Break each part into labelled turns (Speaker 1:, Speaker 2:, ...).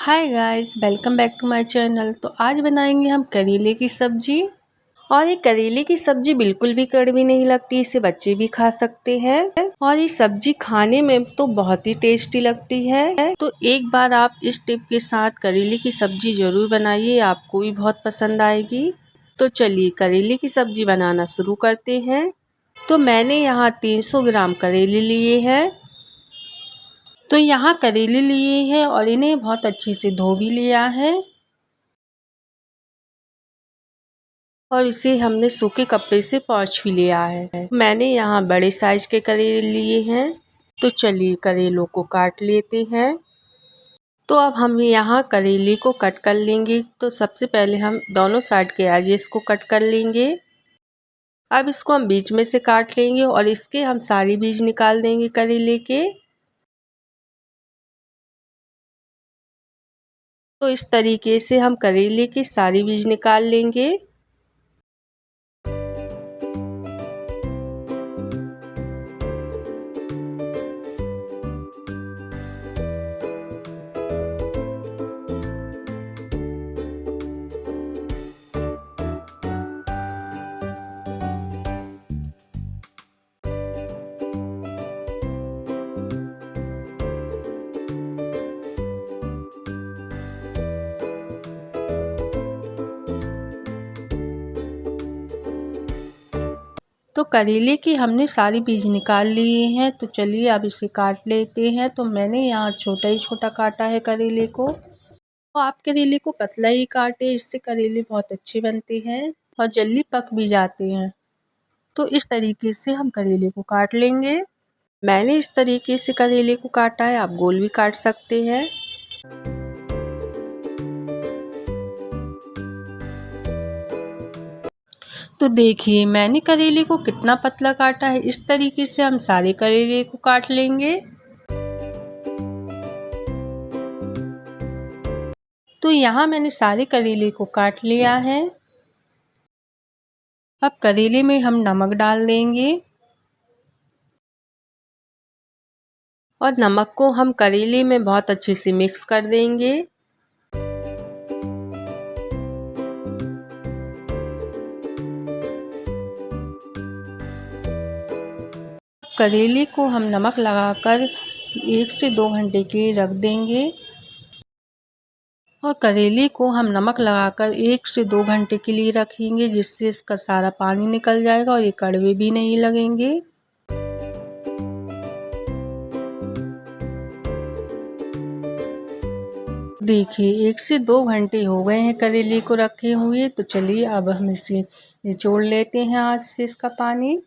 Speaker 1: Hi guys, welcome back to my channel. तो आज बनाएंगे हम करेले की सब्जी। और ये करेले की सब्जी बिल्कुल भी कड़वी नहीं लगती, इसे बच्चे भी खा सकते हैं और ये सब्जी खाने में तो बहुत ही टेस्टी लगती है। तो एक बार आप इस टिप के साथ करेले की सब्जी जरूर बनाइए, आपको भी बहुत पसंद आएगी। तो चलिए करेले की सब्जी बनाना शुरू करते हैं। तो मैंने यहाँ 300 ग्राम करेले लिए हैं। तो यहाँ करेले लिए हैं और इन्हें बहुत अच्छे से धो भी लिया है और इसे हमने सूखे कपड़े से पोंछ भी लिया है। मैंने यहाँ बड़े साइज के करेले लिए हैं। तो चलिए करेलों को काट लेते हैं। तो अब हम यहाँ करेले को कट कर लेंगे। तो सबसे पहले हम दोनों साइड के एजेस को कट कर लेंगे। अब इसको हम बीच में से काट लेंगे और इसके हम सारे बीज निकाल देंगे करेले के। तो इस तरीके से हम करेले के सारे बीज निकाल लेंगे। तो करेले की हमने सारी बीज निकाल लिए हैं। तो चलिए अब इसे काट लेते हैं। तो मैंने यहाँ छोटा ही छोटा काटा है करेले को। तो आप करेले को पतला ही काटे, इससे करेले बहुत अच्छे बनते हैं और जल्दी पक भी जाते हैं। तो इस तरीके से हम करेले को काट लेंगे। मैंने इस तरीके से करेले को काटा है, आप गोल भी काट सकते हैं। तो देखिए मैंने करेले को कितना पतला काटा है। इस तरीके से हम सारे करेले को काट लेंगे। तो यहाँ मैंने सारे करेले को काट लिया है। अब करेले में हम नमक डाल देंगे और नमक को हम करेले में बहुत अच्छे से मिक्स कर देंगे। करेले को हम नमक लगाकर 1 से 2 घंटे के लिए रख देंगे और करेले को हम नमक लगाकर 1 से 2 घंटे के लिए रखेंगे, जिससे इसका सारा पानी निकल जाएगा और ये कड़वे भी नहीं लगेंगे। देखिए 1 से 2 घंटे हो गए हैं करेले को रखे हुए। तो चलिए अब हम इसे निचोड़ लेते हैं हाथ से इसका पानी।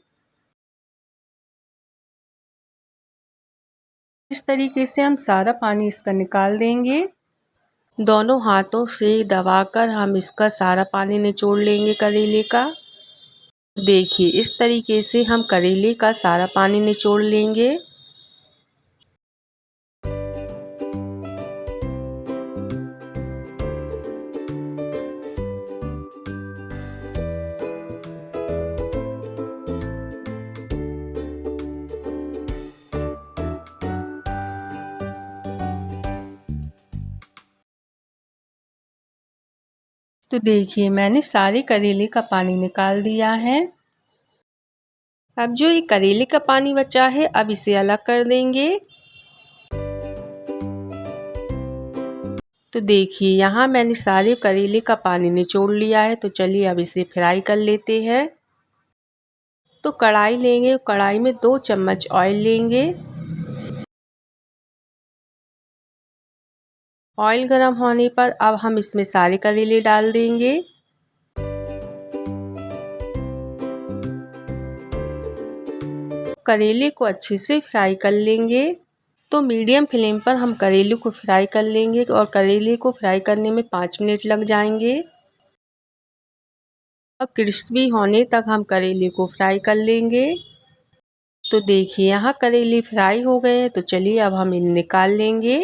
Speaker 1: इस तरीके से हम सारा पानी इसका निकाल देंगे। दोनों हाथों से दबाकर हम इसका सारा पानी निचोड़ लेंगे करेले का। देखिए इस तरीके से हम करेले का सारा पानी निचोड़ लेंगे। तो देखिए मैंने सारे करेले का पानी निकाल दिया है। अब जो ये करेले का पानी बचा है, अब इसे अलग कर देंगे। तो देखिए यहाँ मैंने सारे करेले का पानी निचोड़ लिया है। तो चलिए अब इसे फ्राई कर लेते हैं। तो कढ़ाई लेंगे, कढ़ाई में 2 चम्मच ऑयल लेंगे। ऑयल गर्म होने पर अब हम इसमें सारे करेले डाल देंगे। करेले को अच्छे से फ्राई कर लेंगे। तो मीडियम फ्लेम पर हम करेले को फ्राई कर लेंगे और करेले को फ्राई करने में 5 मिनट लग जाएंगे। अब क्रिस्पी होने तक हम करेले को फ्राई कर लेंगे। तो देखिए यहाँ करेले फ्राई हो गए हैं। तो चलिए अब हम इन्हें निकाल लेंगे।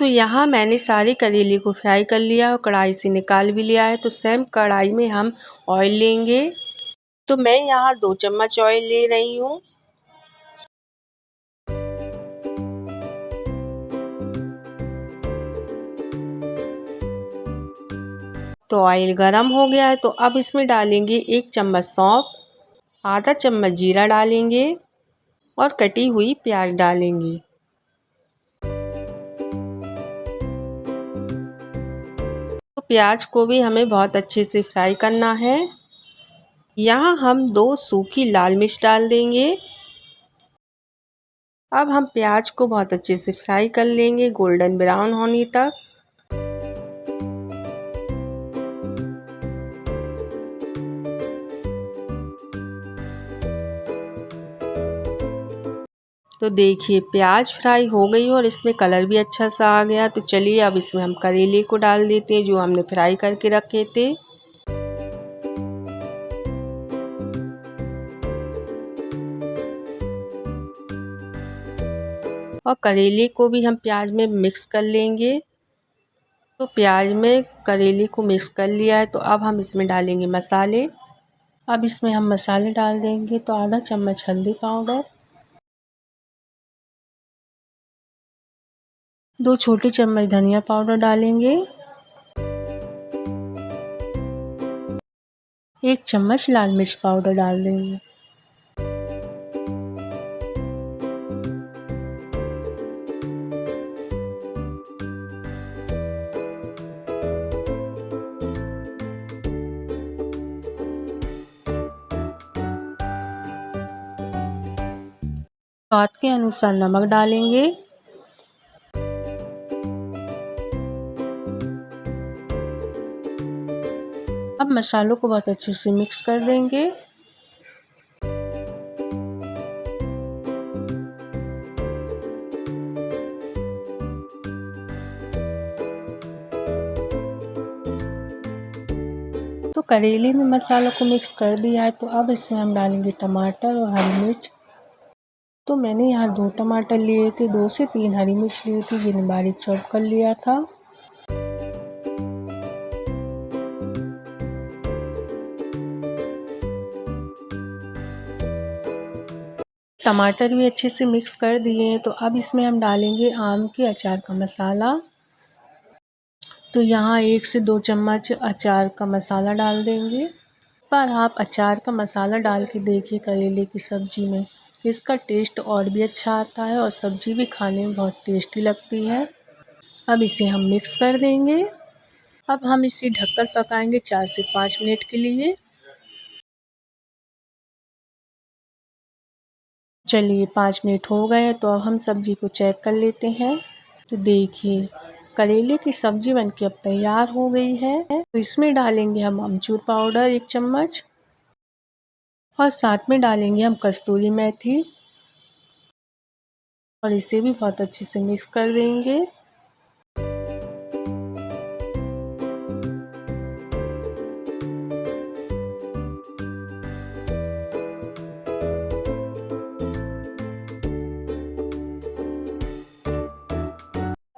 Speaker 1: तो यहाँ मैंने सारे करेले को फ्राई कर लिया और कढ़ाई से निकाल भी लिया है। तो सेम कढ़ाई में हम ऑयल लेंगे। तो मैं यहाँ 2 चम्मच ऑयल ले रही हूँ। तो ऑयल गरम हो गया है, तो अब इसमें डालेंगे 1 चम्मच सौंफ, आधा चम्मच जीरा डालेंगे और कटी हुई प्याज डालेंगे। तो प्याज को भी हमें बहुत अच्छे से फ्राई करना है। यहाँ हम 2 सूखी लाल मिर्च डाल देंगे। अब हम प्याज को बहुत अच्छे से फ्राई कर लेंगे गोल्डन ब्राउन होने तक। तो देखिए प्याज फ्राई हो गई और इसमें कलर भी अच्छा सा आ गया। तो चलिए अब इसमें हम करेले को डाल देते हैं जो हमने फ्राई करके रखे थे। और करेले को भी हम प्याज में मिक्स कर लेंगे। तो प्याज में करेले को मिक्स कर लिया है, तो अब हम इसमें डालेंगे मसाले। अब इसमें हम मसाले डाल देंगे। तो आधा चम्मच हल्दी पाउडर, 2 छोटे चम्मच धनिया पाउडर डालेंगे, 1 चम्मच लाल मिर्च पाउडर डाल देंगे। स्वाद के अनुसार नमक डालेंगे। अब मसालों को बहुत अच्छे से मिक्स कर देंगे। तो करेले में मसालों को मिक्स कर दिया है, तो अब इसमें हम डालेंगे टमाटर और हरी मिर्च। तो मैंने यहाँ 2 टमाटर लिए थे, 2 से 3 हरी मिर्च ली थी जिन्हें बारीक चॉप कर लिया था। टमाटर भी अच्छे से मिक्स कर दिए हैं, तो अब इसमें हम डालेंगे आम के अचार का मसाला। तो यहाँ 1 से 2 चम्मच अचार का मसाला डाल देंगे। पर आप अचार का मसाला डाल के देखिए करेले की सब्ज़ी में, इसका टेस्ट और भी अच्छा आता है और सब्ज़ी भी खाने में बहुत टेस्टी लगती है। अब इसे हम मिक्स कर देंगे। अब हम इसे ढककर पकाएंगे 4 से 5 मिनट के लिए। चलिए 5 मिनट हो गए हैं, तो अब हम सब्ज़ी को चेक कर लेते हैं। तो देखिए करेले की सब्ज़ी बनके अब तैयार हो गई है। तो इसमें डालेंगे हम अमचूर पाउडर 1 चम्मच और साथ में डालेंगे हम कस्तूरी मेथी और इसे भी बहुत अच्छे से मिक्स कर देंगे।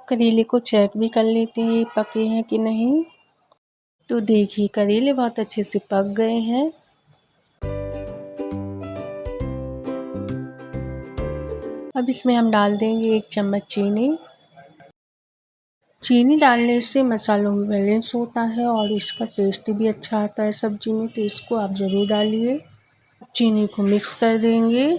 Speaker 1: करेले को चेक भी कर लेते हैं पके हैं कि नहीं। तो देखिए करेले बहुत अच्छे से पक गए हैं। अब इसमें हम डाल देंगे 1 चम्मच चीनी। चीनी डालने से मसालों में बैलेंस होता है और इसका टेस्ट भी अच्छा आता है सब्ज़ी में, तो इसको आप ज़रूर डालिए। चीनी को मिक्स कर देंगे।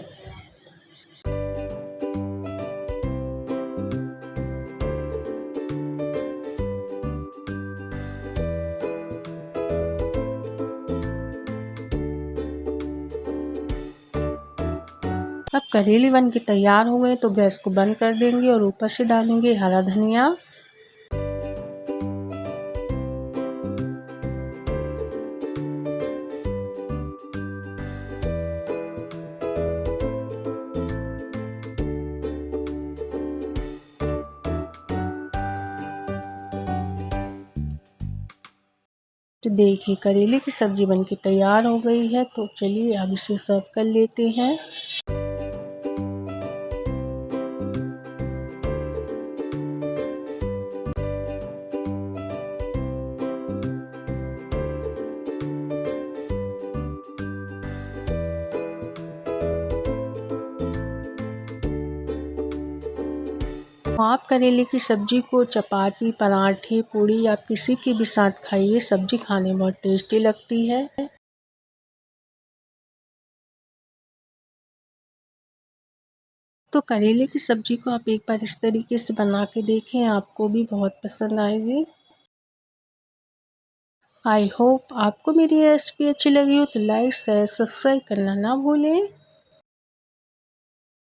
Speaker 1: अब करेले बन के तैयार हो गए, तो गैस को बंद कर देंगे और ऊपर से डालेंगे हरा धनिया। तो देखिए करेले की सब्ज़ी बनके तैयार हो गई है। तो चलिए अब इसे सर्व कर लेते हैं। आप करेले की सब्जी को चपाती, पराठे, पूड़ी या किसी के भी साथ खाइए। सब्जी खाने में बहुत टेस्टी लगती है। तो करेले की सब्जी को आप एक बार इस तरीके से बना के देखें, आपको भी बहुत पसंद आएगी। आई होप आपको मेरी रेसिपी अच्छी लगी हो तो लाइक शेयर सब्सक्राइब करना ना भूलें।